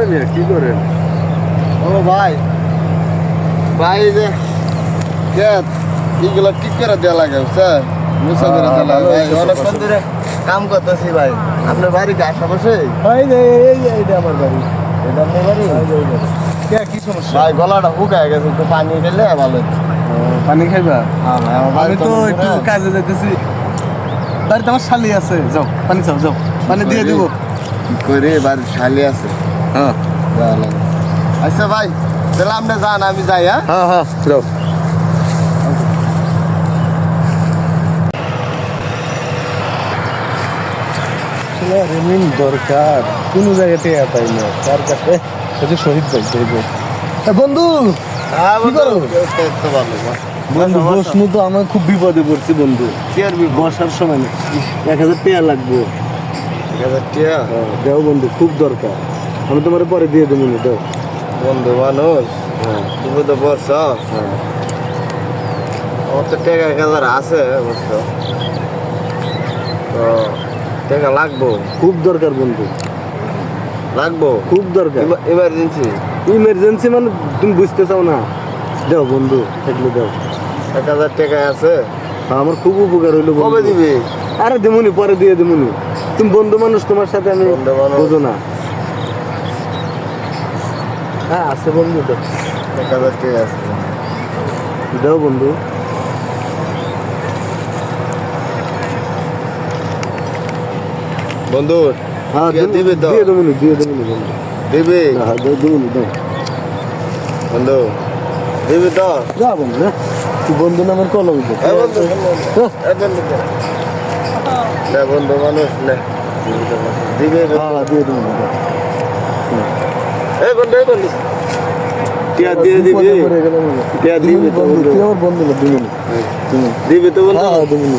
মিয়া কি করেন? ও ভাই ভাই যে ক্ষেত এইগুলো ঠিক করে দেওয়া লাগে স্যার মুসা করে দেওয়া লাগে ভাই অনেকক্ষণ ধরে কাম করতেছি ভাই আপনার বাড়ি কি আশেপাশে? এইটা আমার বাড়ি। এটা আপনার বাড়ি? কি সমস্যা? ভাই গলাটা শুকায় গেছে একটু পানি খেলে ভালো হতো। পানি খাইবা? হ্যাঁ ভাই আমার বাড়ি আমি তো একটু কাজে যাইতেছি। বাড়িতে আমার শালি আছে, যাও পানি চাও, যাও পানি দিয়ে দিব। কি করে বাড়ির শালি আছে হ্যাঁ দেওয়া লাগে। আচ্ছা ভাই তাহলে আপনি যান আমি যাই হ্যাঁ হ্যাঁ হ্যাঁ যাও। রেমিন দরকার কোনো জায়গাতে পাই না তার কাছে শহীদ ভাই বন্ধু হ্যাঁ কি করো? তো ভালো বন্ধু বসনু তো আমার খুব বিপদে পড়ছি বন্ধু। কি আর বিপদ? বসার সময় না 1000 টাকা লাগবে। 1000 টাকা? দেও বন্ধু খুব দরকার, আমি তোমার পরে দিয়ে দেবো না, দাও। বন্ধু মানুষ হ্যাঁ তুমি তো বলছ হ্যাঁ আমার তো টাকা 1000 আছে বুঝছো তো টাকা লাগবো খুব দরকার বন্ধু, লাগবো খুব দরকার। এমার্জেন্সি ইমার্জেন্সি মানে তুমি বুঝতে চাও না, দাও বন্ধু থাকলে দাও। 1000 টাকা আছে আমার খুব উপকার হইলো বন্ধু। কবে দিবি? আরে দেমুনি পরে দিয়ে দেমুনি, তুমি বন্ধু মানুষ, তোমার সাথে আমি বন্ধু মানুষ। বুঝো না। হ্যাঁ আছে বন্ধু, দাও 1000 টাকা আছে দাও বন্ধু। বন্ধু হ্যাঁ কে দিবি তো? দিয়ে দেবুনি, দিয়ে দেবুনি বন্ধু। দিবি হ্যাঁ দেবুনি, দাও। বন্ধু দিবি তো? যা বন্ধু, হ্যাঁ তুই বন্ধু নামের কলম দে। এই বন্ধু এই বন্ধু না বন্ধু মানুষ না দিবি বন্ধু। হ্যাঁ দিয়ে দেবুনি, দাও। এই বন্ধু টিয়া দিয়ে দিবি বিপদে পড়ে গেলাম আমি। টিয়া দিবি তো বন্ধু বন্ধু তুই আমার বন্ধু না, দিবুনি। দিবি তো বন্ধু হ্যাঁ দেবুনি।